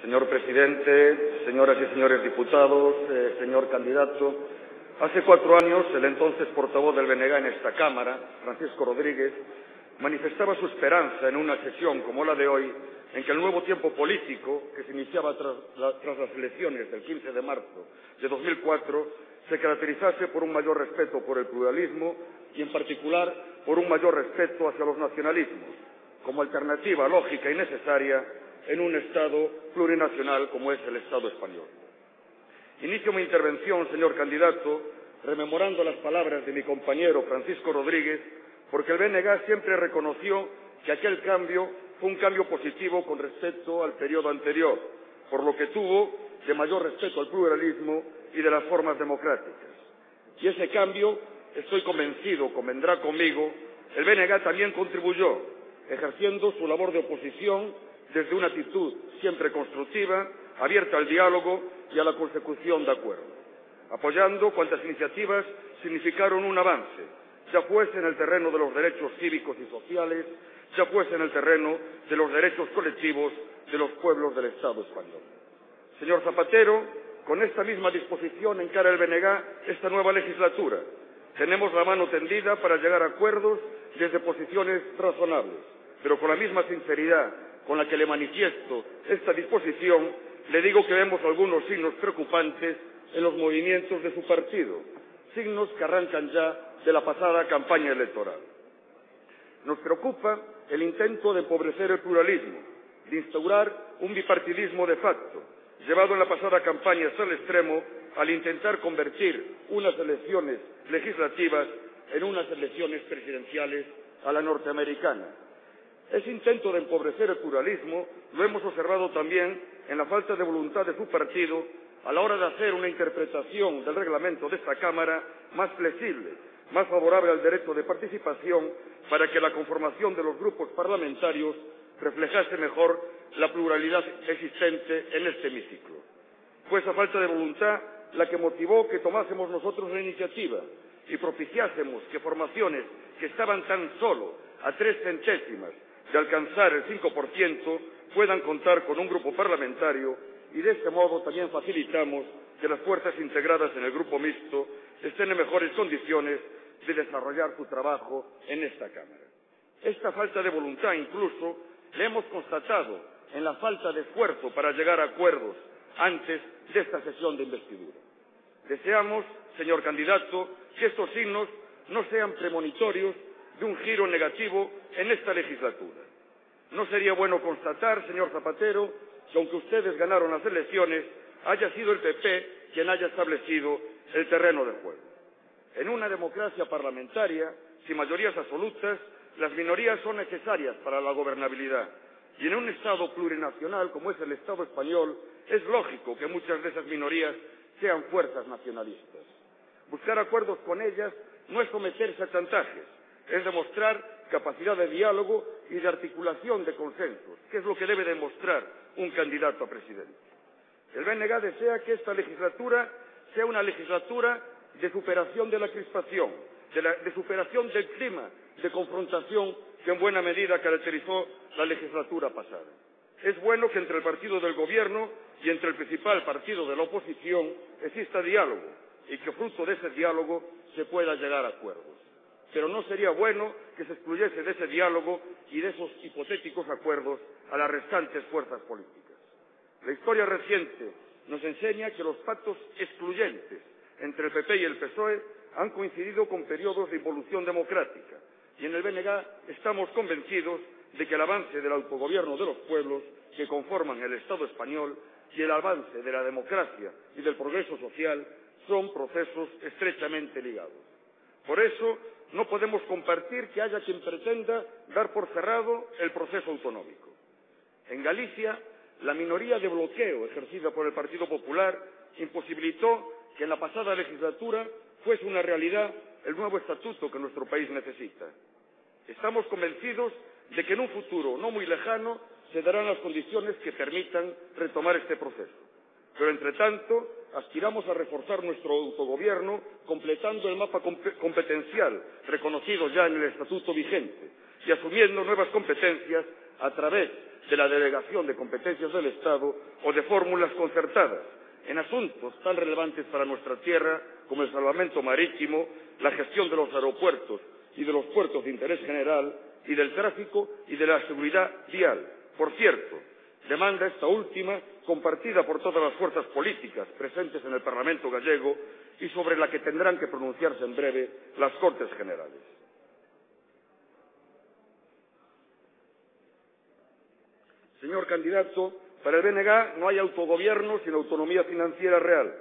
Señor presidente, señoras y señores diputados, señor candidato, hace 4 años el entonces portavoz del BNG en esta Cámara, Francisco Rodríguez, manifestaba su esperanza en una sesión como la de hoy, en que el nuevo tiempo político, que se iniciaba tras las elecciones del 15 de marzo de 2004, se caracterizase por un mayor respeto por el pluralismo y, en particular, por un mayor respeto hacia los nacionalismos, como alternativa lógica y necesaria en un Estado plurinacional como es el Estado español. Inicio mi intervención, señor candidato, rememorando las palabras de mi compañero Francisco Rodríguez, porque el BNG siempre reconoció que aquel cambio fue un cambio positivo con respecto al periodo anterior, por lo que tuvo de mayor respeto al pluralismo y de las formas democráticas. Y ese cambio, estoy convencido, convendrá conmigo, el BNG también contribuyó, ejerciendo su labor de oposición desde una actitud siempre constructiva, abierta al diálogo y a la consecución de acuerdos, apoyando cuantas iniciativas significaron un avance, ya fuese en el terreno de los derechos cívicos y sociales, ya fuese en el terreno de los derechos colectivos de los pueblos del Estado español. Señor Zapatero, con esta misma disposición encara el BNG esta nueva legislatura. Tenemos la mano tendida para llegar a acuerdos desde posiciones razonables, pero con la misma sinceridad con la que le manifiesto esta disposición, le digo que vemos algunos signos preocupantes en los movimientos de su partido, signos que arrancan ya de la pasada campaña electoral. Nos preocupa el intento de empobrecer el pluralismo, de instaurar un bipartidismo de facto, llevado en la pasada campaña hasta el extremo al intentar convertir unas elecciones legislativas en unas elecciones presidenciales a la norteamericana. Ese intento de empobrecer el pluralismo lo hemos observado también en la falta de voluntad de su partido a la hora de hacer una interpretación del reglamento de esta Cámara más flexible, más favorable al derecho de participación, para que la conformación de los grupos parlamentarios reflejase mejor la pluralidad existente en este hemiciclo. Fue esa falta de voluntad la que motivó que tomásemos nosotros la iniciativa y propiciásemos que formaciones que estaban tan solo a 3 centésimas de alcanzar el 5% puedan contar con un grupo parlamentario, y de este modo también facilitamos que las fuerzas integradas en el grupo mixto estén en mejores condiciones de desarrollar su trabajo en esta Cámara. Esta falta de voluntad incluso la hemos constatado en la falta de esfuerzo para llegar a acuerdos antes de esta sesión de investidura. Deseamos, señor candidato, que estos signos no sean premonitorios de un giro negativo en esta legislatura. No sería bueno constatar, señor Zapatero, que aunque ustedes ganaron las elecciones, haya sido el PP quien haya establecido el terreno de juego. En una democracia parlamentaria, sin mayorías absolutas, las minorías son necesarias para la gobernabilidad. Y en un Estado plurinacional como es el Estado español, es lógico que muchas de esas minorías sean fuerzas nacionalistas. Buscar acuerdos con ellas no es someterse a chantajes, es demostrar capacidad de diálogo y de articulación de consensos, que es lo que debe demostrar un candidato a presidente. El BNG desea que esta legislatura sea una legislatura de superación de la crispación, de superación del clima de confrontación que en buena medida caracterizó la legislatura pasada. Es bueno que entre el partido del gobierno y entre el principal partido de la oposición exista diálogo y que fruto de ese diálogo se pueda llegar a acuerdos. Pero no sería bueno que se excluyese de ese diálogo y de esos hipotéticos acuerdos a las restantes fuerzas políticas. La historia reciente nos enseña que los pactos excluyentes entre el PP y el PSOE han coincidido con periodos de involución democrática, y en el BNG estamos convencidos de que el avance del autogobierno de los pueblos que conforman el Estado español y el avance de la democracia y del progreso social son procesos estrechamente ligados. Por eso, no podemos compartir que haya quien pretenda dar por cerrado el proceso autonómico. En Galicia, la minoría de bloqueo ejercida por el Partido Popular imposibilitó que en la pasada legislatura fuese una realidad el nuevo estatuto que nuestro país necesita. Estamos convencidos de que en un futuro no muy lejano se darán las condiciones que permitan retomar este proceso. Pero, entre tanto, aspiramos a reforzar nuestro autogobierno completando el mapa competencial reconocido ya en el estatuto vigente y asumiendo nuevas competencias a través de la delegación de competencias del Estado o de fórmulas concertadas en asuntos tan relevantes para nuestra tierra como el salvamento marítimo, la gestión de los aeropuertos y de los puertos de interés general y del tráfico y de la seguridad vial. Por cierto, demanda esta última compartida por todas las fuerzas políticas presentes en el Parlamento gallego y sobre la que tendrán que pronunciarse en breve las Cortes Generales. Señor candidato, para el BNG no hay autogobierno sin autonomía financiera real.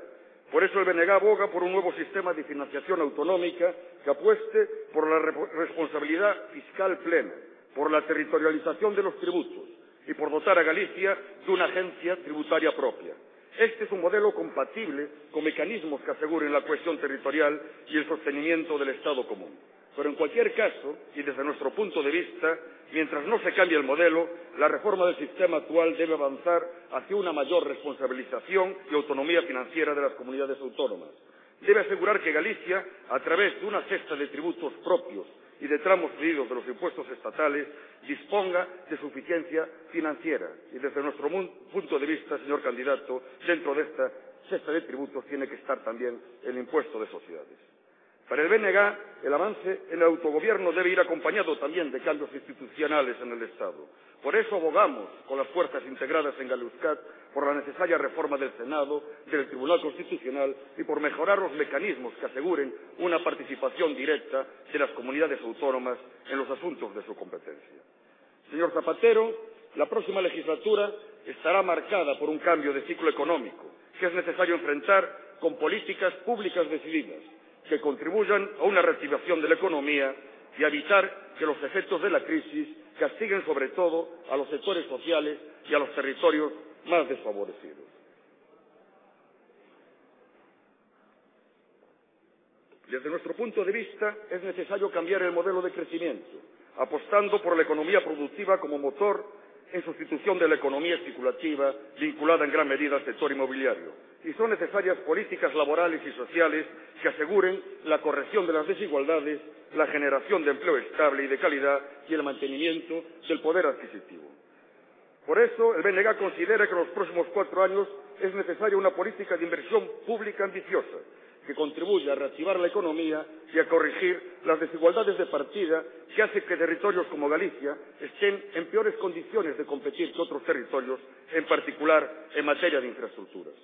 Por eso el BNG aboga por un nuevo sistema de financiación autonómica que apueste por la responsabilidad fiscal plena, por la territorialización de los tributos y por dotar a Galicia de una agencia tributaria propia. Este es un modelo compatible con mecanismos que aseguren la cohesión territorial y el sostenimiento del Estado común. Pero en cualquier caso, y desde nuestro punto de vista, mientras no se cambie el modelo, la reforma del sistema actual debe avanzar hacia una mayor responsabilización y autonomía financiera de las comunidades autónomas. Debe asegurar que Galicia, a través de una cesta de tributos propios y de tramos cedidos de los impuestos estatales, disponga de suficiencia financiera. Y desde nuestro punto de vista, señor candidato, dentro de esta cesta de tributos tiene que estar también el impuesto de sociedades. Para el BNG, el avance en el autogobierno debe ir acompañado también de cambios institucionales en el Estado. Por eso abogamos, con las fuerzas integradas en Galeuscat, por la necesaria reforma del Senado, del Tribunal Constitucional y por mejorar los mecanismos que aseguren una participación directa de las comunidades autónomas en los asuntos de su competencia. Señor Zapatero, la próxima legislatura estará marcada por un cambio de ciclo económico que es necesario enfrentar con políticas públicas decididas que contribuyan a una reactivación de la economía y a evitar que los efectos de la crisis castiguen sobre todo a los sectores sociales y a los territorios más desfavorecidos. Desde nuestro punto de vista, es necesario cambiar el modelo de crecimiento, apostando por la economía productiva como motor en sustitución de la economía especulativa vinculada en gran medida al sector inmobiliario. Y son necesarias políticas laborales y sociales que aseguren la corrección de las desigualdades, la generación de empleo estable y de calidad y el mantenimiento del poder adquisitivo. Por eso, el BNG considera que en los próximos 4 años es necesaria una política de inversión pública ambiciosa que contribuya a reactivar la economía y a corregir las desigualdades de partida que hacen que territorios como Galicia estén en peores condiciones de competir que otros territorios, en particular en materia de infraestructuras.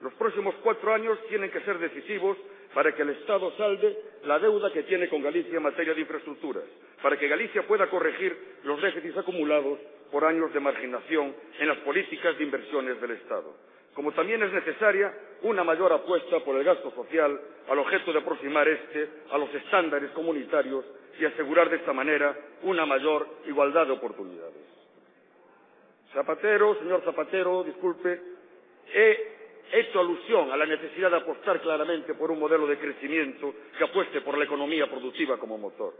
Los próximos 4 años tienen que ser decisivos para que el Estado salde la deuda que tiene con Galicia en materia de infraestructuras, para que Galicia pueda corregir los déficits acumulados por años de marginación en las políticas de inversiones del Estado. Como también es necesaria una mayor apuesta por el gasto social al objeto de aproximar este a los estándares comunitarios y asegurar de esta manera una mayor igualdad de oportunidades. Señor Zapatero, disculpe, he hecho alusión a la necesidad de apostar claramente por un modelo de crecimiento que apueste por la economía productiva como motor.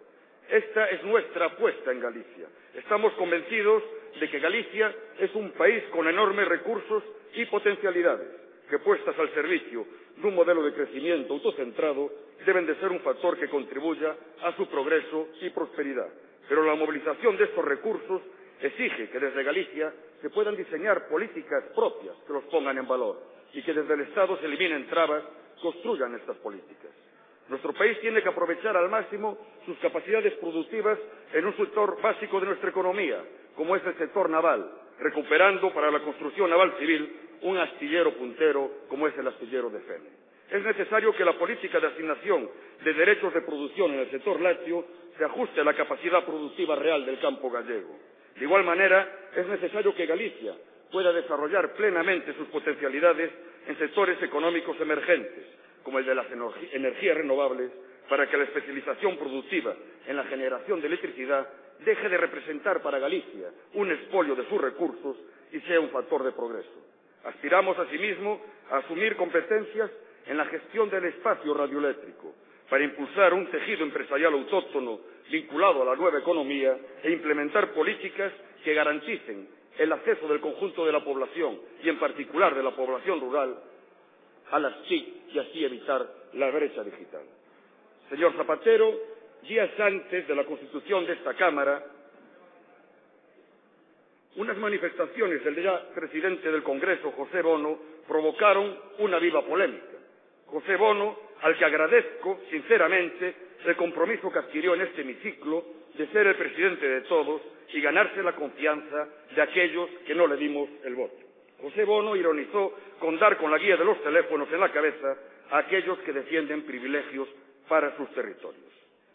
Esta es nuestra apuesta en Galicia. Estamos convencidos de que Galicia es un país con enormes recursos y potencialidades, que puestas al servicio de un modelo de crecimiento autocentrado deben de ser un factor que contribuya a su progreso y prosperidad. Pero la movilización de estos recursos exige que desde Galicia se puedan diseñar políticas propias que los pongan en valor y que desde el Estado se eliminen trabas, construyan estas políticas. Nuestro país tiene que aprovechar al máximo sus capacidades productivas en un sector básico de nuestra economía, como es el sector naval, recuperando para la construcción naval civil un astillero puntero como es el astillero de Fene. Es necesario que la política de asignación de derechos de producción en el sector lácteo se ajuste a la capacidad productiva real del campo gallego. De igual manera, es necesario que Galicia pueda desarrollar plenamente sus potencialidades en sectores económicos emergentes, como el de las energías renovables, para que la especialización productiva en la generación de electricidad deje de representar para Galicia un expolio de sus recursos y sea un factor de progreso. Aspiramos, asimismo, a asumir competencias en la gestión del espacio radioeléctrico, para impulsar un tejido empresarial autóctono vinculado a la nueva economía e implementar políticas que garanticen el acceso del conjunto de la población, y en particular de la población rural, a las TIC y así evitar la brecha digital. Señor Zapatero, días antes de la constitución de esta Cámara, Unas manifestaciones del ya presidente del Congreso, José Bono, provocaron una viva polémica. José Bono, al que agradezco sinceramente el compromiso que adquirió en este hemiciclo de ser el presidente de todos y ganarse la confianza de aquellos que no le dimos el voto. José Bono ironizó con dar con la guía de los teléfonos en la cabeza a aquellos que defienden privilegios para sus territorios.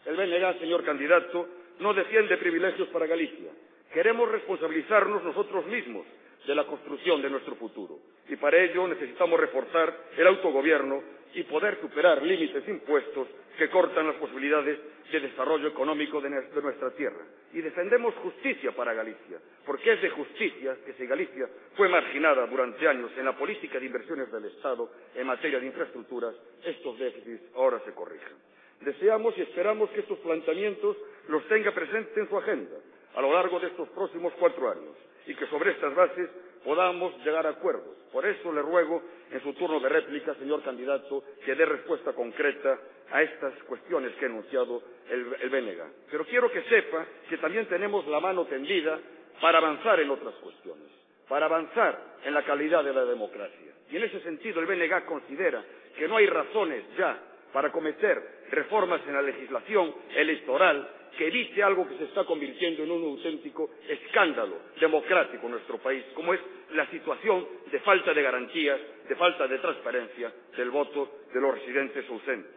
El BNG, señor candidato, no defiende privilegios para Galicia. Queremos responsabilizarnos nosotros mismos de la construcción de nuestro futuro y para ello necesitamos reforzar el autogobierno y poder superar límites impuestos que cortan las posibilidades de desarrollo económico de nuestra tierra. Y defendemos justicia para Galicia, porque es de justicia que si Galicia fue marginada durante años en la política de inversiones del Estado en materia de infraestructuras, estos déficits ahora se corrijan. Deseamos y esperamos que estos planteamientos los tenga presentes en su agenda a lo largo de estos próximos 4 años y que sobre estas bases podamos llegar a acuerdos. Por eso le ruego, en su turno de réplica, señor candidato, que dé respuesta concreta a estas cuestiones que ha enunciado el BNG. Pero quiero que sepa que también tenemos la mano tendida para avanzar en otras cuestiones, para avanzar en la calidad de la democracia. Y en ese sentido el BNG considera que no hay razones ya para cometer reformas en la legislación electoral que evite algo que se está convirtiendo en un auténtico escándalo democrático en nuestro país, como es la situación de falta de garantías, de falta de transparencia del voto de los residentes ausentes.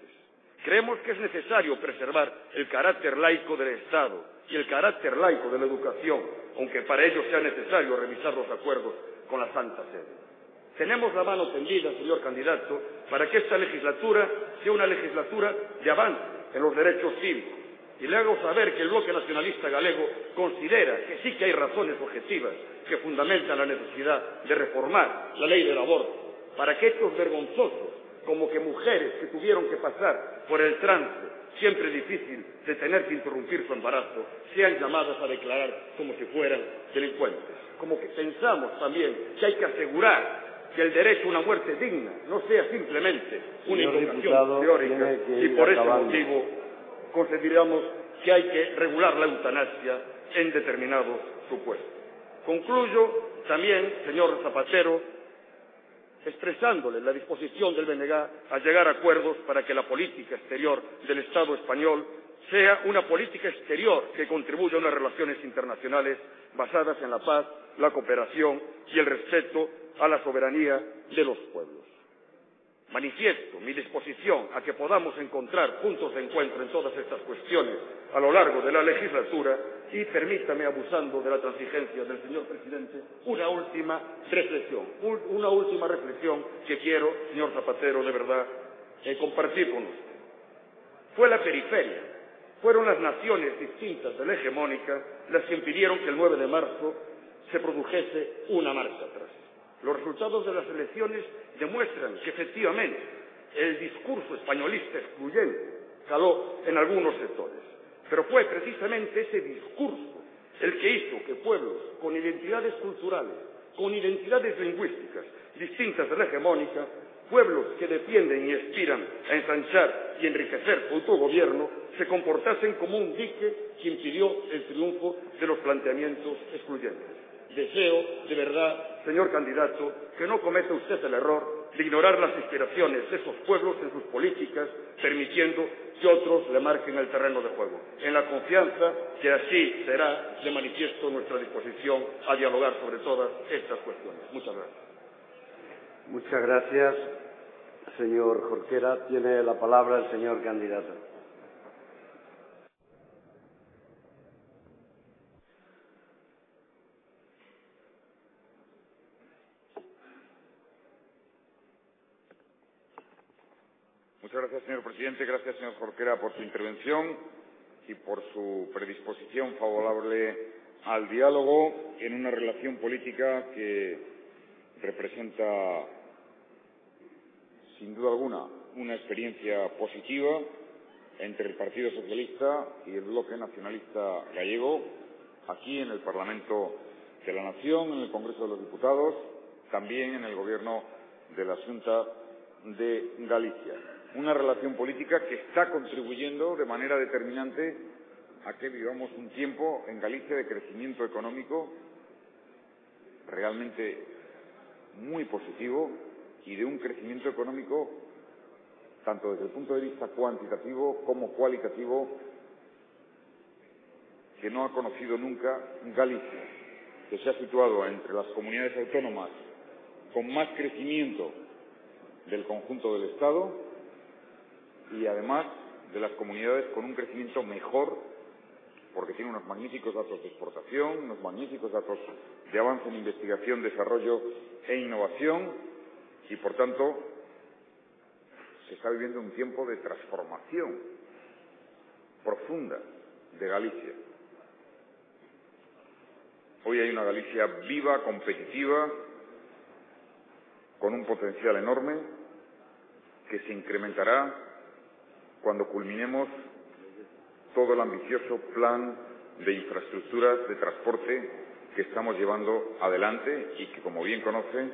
Creemos que es necesario preservar el carácter laico del Estado y el carácter laico de la educación, aunque para ello sea necesario revisar los acuerdos con la Santa Sede. Tenemos la mano tendida, señor candidato, para que esta legislatura sea una legislatura de avance en los derechos cívicos. Y le hago saber que el Bloque Nacionalista Galego considera que sí que hay razones objetivas que fundamentan la necesidad de reformar la ley del aborto, para que hechos vergonzosos, como que mujeres que tuvieron que pasar por el trance siempre difícil de tener que interrumpir su embarazo, sean llamadas a declarar como si fueran delincuentes. Como que pensamos también que hay que asegurar que el derecho a una muerte digna no sea simplemente una invocación teórica y por ese motivo consideramos que hay que regular la eutanasia en determinados supuestos. Concluyo también, señor Zapatero, expresándole la disposición del BNG a llegar a acuerdos para que la política exterior del Estado español sea una política exterior que contribuya a unas relaciones internacionales basadas en la paz, la cooperación y el respeto a la soberanía de los pueblos. Manifiesto mi disposición a que podamos encontrar puntos de encuentro en todas estas cuestiones a lo largo de la legislatura y permítame, abusando de la transigencia del señor presidente, una última reflexión que quiero, señor Zapatero, de verdad, compartir con usted. Fue la periferia, fueron las naciones distintas de la hegemónica las que impidieron que el 9 de marzo se produjese una marcha atrás. Los resultados de las elecciones demuestran que efectivamente el discurso españolista excluyente caló en algunos sectores, pero fue precisamente ese discurso el que hizo que pueblos con identidades culturales, con identidades lingüísticas distintas de la hegemónica, pueblos que defienden y aspiran a ensanchar y enriquecer su autogobierno, se comportasen como un dique que impidió el triunfo de los planteamientos excluyentes. Deseo, de verdad, señor candidato, que no cometa usted el error de ignorar las inspiraciones de esos pueblos en sus políticas, permitiendo que otros le marquen el terreno de juego. En la confianza que así será, le manifiesto nuestra disposición a dialogar sobre todas estas cuestiones. Muchas gracias. Muchas gracias, señor Jorquera. Tiene la palabra el señor candidato. Muchas gracias, señor presidente. Gracias, señor Jorquera, por su intervención y por su predisposición favorable al diálogo en una relación política que representa, sin duda alguna, una experiencia positiva entre el Partido Socialista y el Bloque Nacionalista Gallego, aquí en el Parlamento de la Nación, en el Congreso de los Diputados, también en el Gobierno de la Xunta de Galicia. Una relación política que está contribuyendo de manera determinante a que vivamos un tiempo en Galicia de crecimiento económico realmente muy positivo y de un crecimiento económico tanto desde el punto de vista cuantitativo como cualitativo que no ha conocido nunca Galicia, que se ha situado entre las comunidades autónomas con más crecimiento del conjunto del Estado y además de las comunidades con un crecimiento mejor, porque tiene unos magníficos datos de exportación, unos magníficos datos de avance en investigación, desarrollo e innovación y, por tanto, se está viviendo un tiempo de transformación profunda de Galicia. Hoy hay una Galicia viva, competitiva, con un potencial enorme que se incrementará cuando culminemos todo el ambicioso plan de infraestructuras de transporte que estamos llevando adelante y que, como bien conoce,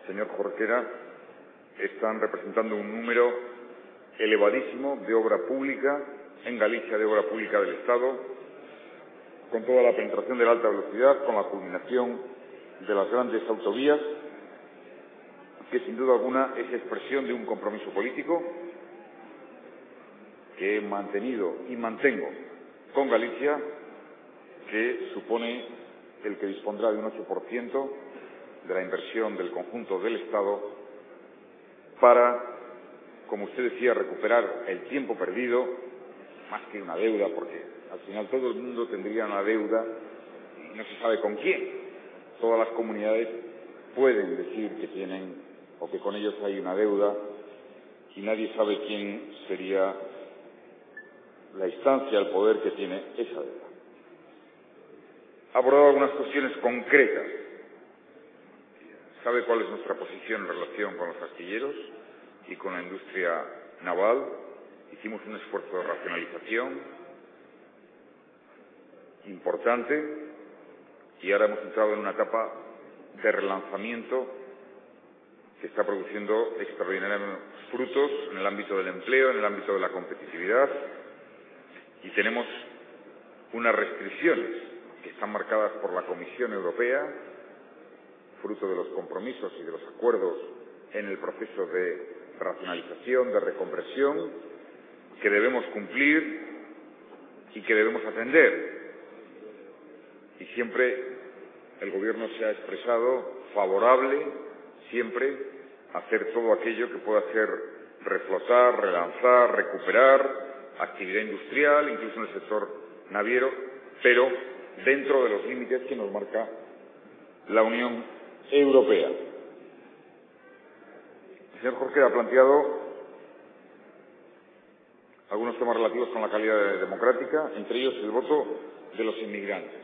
señor Jorquera, están representando un número elevadísimo de obra pública en Galicia, de obra pública del Estado, con toda la penetración de la alta velocidad, con la culminación de las grandes autovías, que sin duda alguna es expresión de un compromiso político que he mantenido y mantengo con Galicia, que supone el que dispondrá de un 8% de la inversión del conjunto del Estado para, como usted decía, recuperar el tiempo perdido, más que una deuda, porque al final todo el mundo tendría una deuda y no se sabe con quién. Todas las comunidades pueden decir que tienen o que con ellos hay una deuda y nadie sabe quién sería la instancia, el poder que tiene esa deuda. Ha abordado algunas cuestiones concretas. ¿Sabe cuál es nuestra posición en relación con los astilleros y con la industria naval? Hicimos un esfuerzo de racionalización importante y ahora hemos entrado en una etapa de relanzamiento que está produciendo extraordinarios frutos en el ámbito del empleo, en el ámbito de la competitividad, y tenemos unas restricciones que están marcadas por la Comisión Europea, fruto de los compromisos y de los acuerdos en el proceso de racionalización, de reconversión, que debemos cumplir y que debemos atender. Y siempre el Gobierno se ha expresado favorable, siempre, a hacer todo aquello que pueda hacer reflotar, relanzar, recuperar actividad industrial, incluso en el sector naviero, pero dentro de los límites que nos marca la Unión Europea. El señor Jorquera ha planteado algunos temas relativos con la calidad democrática, entre ellos el voto de los inmigrantes.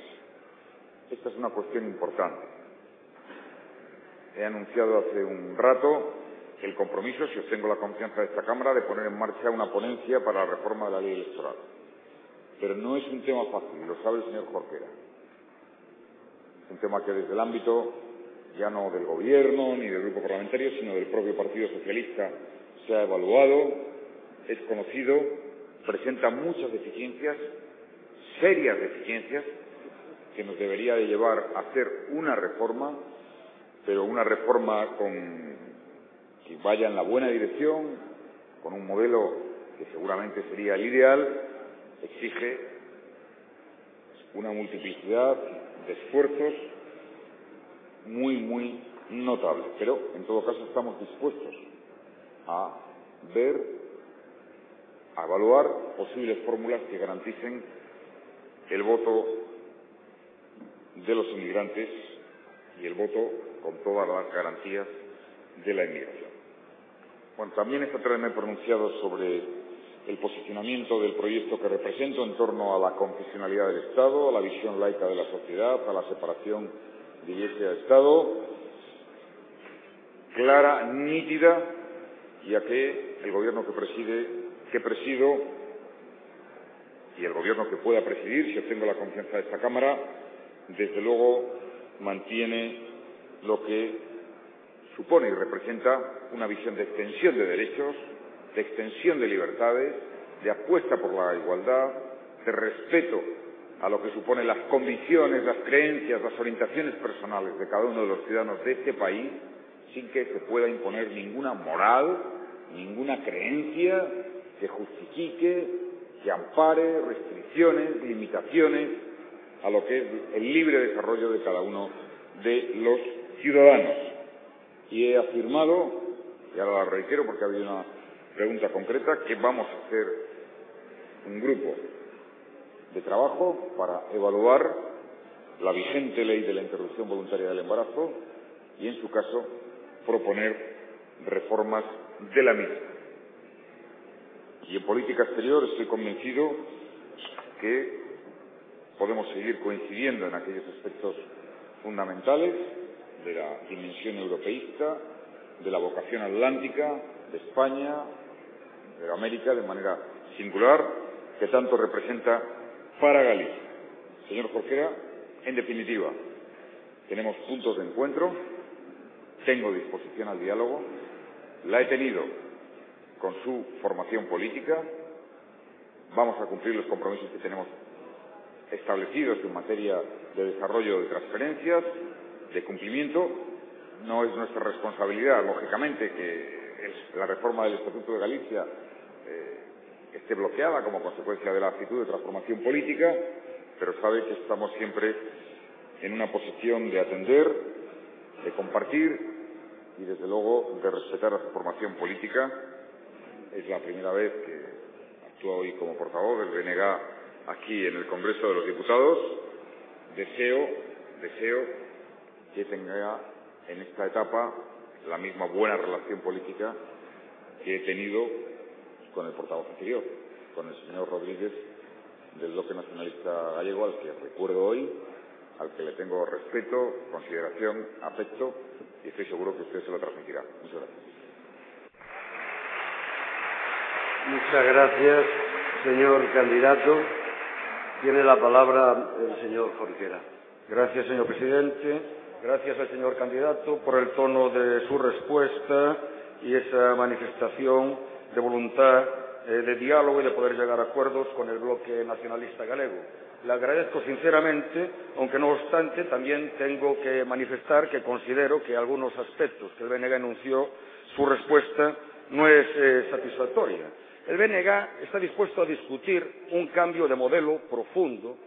Esta es una cuestión importante. He anunciado hace un rato el compromiso, si obtengo la confianza de esta Cámara, de poner en marcha una ponencia para la reforma de la ley electoral. Pero no es un tema fácil, lo sabe el señor Jorquera. Es un tema que desde el ámbito ya no del Gobierno ni del Grupo Parlamentario, sino del propio Partido Socialista se ha evaluado, es conocido, presenta muchas deficiencias, serias deficiencias, que nos debería de llevar a hacer una reforma, pero una reforma que vaya en la buena dirección, con un modelo que seguramente sería el ideal, exige una multiplicidad de esfuerzos muy notable. Pero, en todo caso, estamos dispuestos a ver, a evaluar posibles fórmulas que garanticen el voto de los inmigrantes y el voto con todas las garantías de la inmigración. Bueno, también esta tarde me he pronunciado sobre el posicionamiento del proyecto que represento en torno a la confesionalidad del Estado, a la visión laica de la sociedad, a la separación de Iglesia de Estado, clara, nítida, y a que el Gobierno que presido y el Gobierno que pueda presidir, si obtengo la confianza de esta Cámara, desde luego mantiene lo que supone y representa una visión de extensión de derechos, de extensión de libertades, de apuesta por la igualdad, de respeto a lo que suponen las convicciones, las creencias, las orientaciones personales de cada uno de los ciudadanos de este país, sin que se pueda imponer ninguna moral, ninguna creencia que justifique, que ampare restricciones, limitaciones a lo que es el libre desarrollo de cada uno de los ciudadanos. Y he afirmado, y ahora la reitero porque ha habido una pregunta concreta, que vamos a hacer un grupo de trabajo para evaluar la vigente ley de la interrupción voluntaria del embarazo y, en su caso, proponer reformas de la misma. Y en política exterior estoy convencido que podemos seguir coincidiendo en aquellos aspectos fundamentales de la dimensión europeísta, de la vocación atlántica de España, de América de manera singular, que tanto representa para Galicia. Señor Jorquera, en definitiva, tenemos puntos de encuentro, tengo disposición al diálogo, la he tenido con su formación política, vamos a cumplir los compromisos que tenemos establecidos en materia de desarrollo de transferencias, de cumplimiento. No es nuestra responsabilidad, lógicamente, que la reforma del Estatuto de Galicia esté bloqueada como consecuencia de la actitud de transformación política, pero sabe que estamos siempre en una posición de atender, de compartir y, desde luego, de respetar a su formación política. Es la primera vez que actúo hoy como portavoz del BNG aquí en el Congreso de los Diputados. Deseo que tenga en esta etapa la misma buena relación política que he tenido con el portavoz anterior, con el señor Rodríguez del Bloque Nacionalista Gallego, al que recuerdo hoy, al que le tengo respeto, consideración, afecto, y estoy seguro que usted se lo transmitirá. Muchas gracias. Muchas gracias, señor candidato. Tiene la palabra el señor Jorquera. Gracias, señor presidente. Gracias al señor candidato por el tono de su respuesta y esa manifestación de voluntad de diálogo y de poder llegar a acuerdos con el Bloque Nacionalista Galego. Le agradezco sinceramente, aunque no obstante también tengo que manifestar que considero que algunos aspectos que el BNG anunció, su respuesta no es satisfactoria. El BNG está dispuesto a discutir un cambio de modelo profundo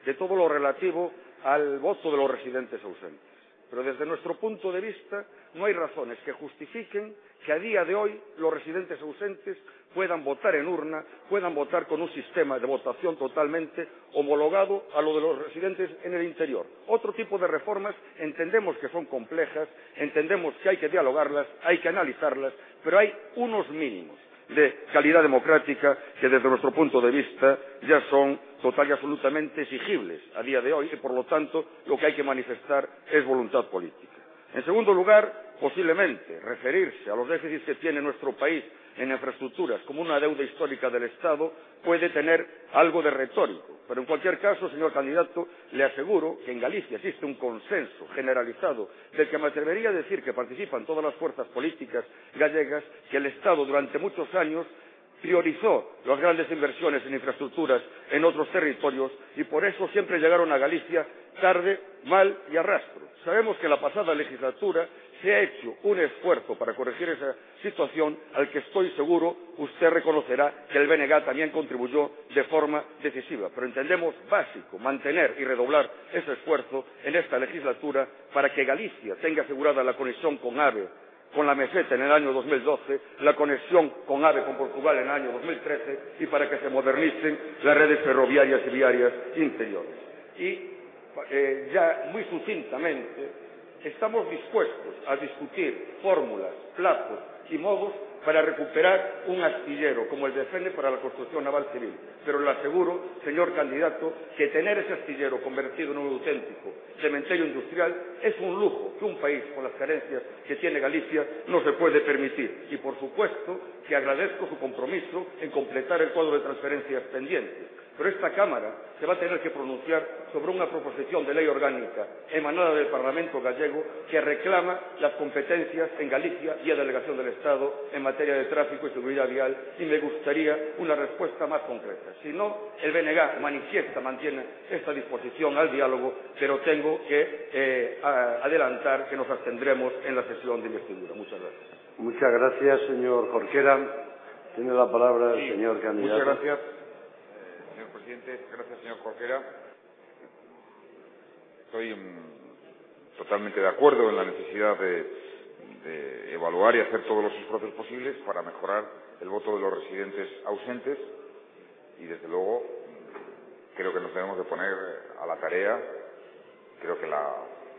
de todo lo relativo al voto de los residentes ausentes. Pero desde nuestro punto de vista no hay razones que justifiquen que a día de hoy los residentes ausentes puedan votar en urna, puedan votar con un sistema de votación totalmente homologado a lo de los residentes en el interior. Otro tipo de reformas entendemos que son complejas, entendemos que hay que dialogarlas, hay que analizarlas, pero hay unos mínimos de calidad democrática que desde nuestro punto de vista ya son total y absolutamente exigibles a día de hoy y por lo tanto lo que hay que manifestar es voluntad política. En segundo lugar, posiblemente referirse a los déficits que tiene nuestro país en infraestructuras como una deuda histórica del Estado puede tener algo de retórico, pero en cualquier caso, señor candidato, le aseguro que en Galicia existe un consenso generalizado del que me atrevería a decir que participan todas las fuerzas políticas gallegas, que el Estado durante muchos años priorizó las grandes inversiones en infraestructuras en otros territorios y por eso siempre llegaron a Galicia tarde, mal y a rastro. Sabemos que en la pasada legislatura se ha hecho un esfuerzo para corregir esa situación al que estoy seguro usted reconocerá que el BNG también contribuyó de forma decisiva. Pero entendemos básico mantener y redoblar ese esfuerzo en esta legislatura para que Galicia tenga asegurada la conexión con AVE, con la meseta en el año 2012, la conexión con AVE con Portugal en el año 2013 y para que se modernicen las redes ferroviarias y viarias interiores. Y ya muy sucintamente, estamos dispuestos a discutir fórmulas, plazos y modos para recuperar un astillero como el de Fene para la construcción naval civil. Pero le aseguro, señor candidato, que tener ese astillero convertido en un auténtico cementerio industrial es un lujo que un país con las carencias que tiene Galicia no se puede permitir. Y, por supuesto, que agradezco su compromiso en completar el cuadro de transferencias pendientes. pero esta Cámara se va a tener que pronunciar sobre una proposición de ley orgánica emanada del Parlamento gallego que reclama las competencias en Galicia y a Delegación del Estado en materia de tráfico y seguridad vial, y me gustaría una respuesta más concreta. Si no, el BNG mantiene esta disposición al diálogo, pero tengo que adelantar que nos abstendremos en la sesión de investidura. Muchas gracias. Muchas gracias, señor Jorquera. Tiene la palabra el señor candidato. Muchas gracias, señor presidente. Gracias, señor Jorquera. Estoy totalmente de acuerdo en la necesidad de evaluar y hacer todos los esfuerzos posibles para mejorar el voto de los residentes ausentes y, desde luego, creo que nos debemos de poner a la tarea. Creo que la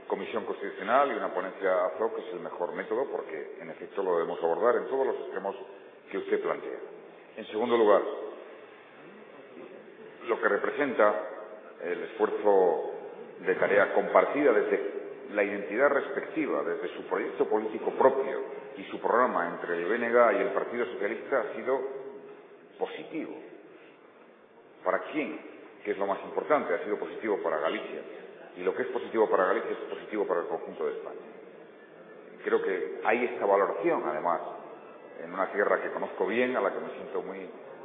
Comisión Constitucional y una ponencia ad hoc es el mejor método porque, en efecto, lo debemos abordar en todos los extremos que usted plantea. En segundo lugar, lo que representa el esfuerzo de tarea compartida desde la identidad respectiva, desde su proyecto político propio y su programa entre el BNG y el Partido Socialista ha sido positivo. ¿Para quién? Que es lo más importante, ha sido positivo para Galicia. Y lo que es positivo para Galicia es positivo para el conjunto de España. Creo que hay esta valoración, además, en una tierra que conozco bien, a la que me siento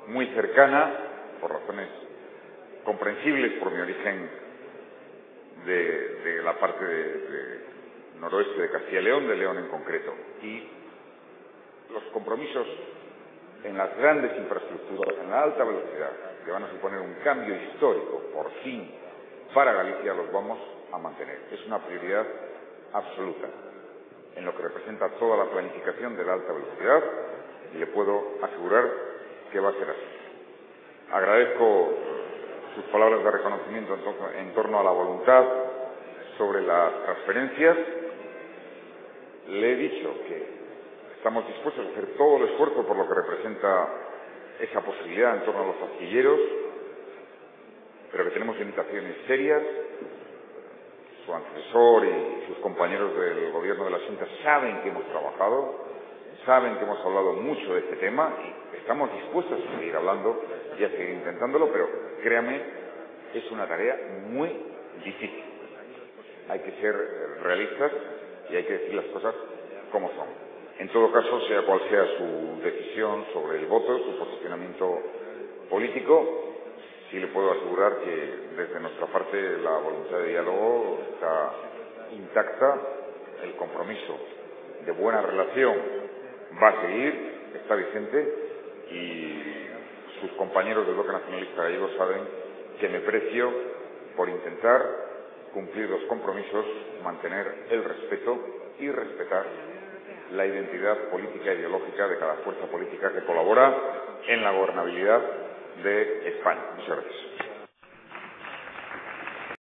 muy cercana, por razones comprensibles por mi origen de la parte de noroeste de Castilla y León, de León en concreto. Y los compromisos en las grandes infraestructuras, en la alta velocidad, que van a suponer un cambio histórico, por fin, para Galicia, los vamos a mantener. Es una prioridad absoluta en lo que representa toda la planificación de la alta velocidad, y le puedo asegurar que va a ser así. Agradezco sus palabras de reconocimiento en torno a la voluntad sobre las transferencias. Le he dicho que estamos dispuestos a hacer todo el esfuerzo por lo que representa esa posibilidad en torno a los astilleros, pero que tenemos limitaciones serias. Su antecesor y sus compañeros del Gobierno de la Xunta saben que hemos trabajado, saben que hemos hablado mucho de este tema y estamos dispuestos a seguir hablando y a seguir intentándolo, pero créame, es una tarea muy difícil. Hay que ser realistas y hay que decir las cosas como son. En todo caso, sea cual sea su decisión sobre el voto, su posicionamiento político, sí le puedo asegurar que desde nuestra parte la voluntad de diálogo está intacta, el compromiso de buena relación va a seguir, está vigente, y sus compañeros del Bloque Nacionalista Gallego saben que me precio por intentar cumplir los compromisos, mantener el respeto y respetar la identidad política e ideológica de cada fuerza política que colabora en la gobernabilidad de España. Muchas gracias.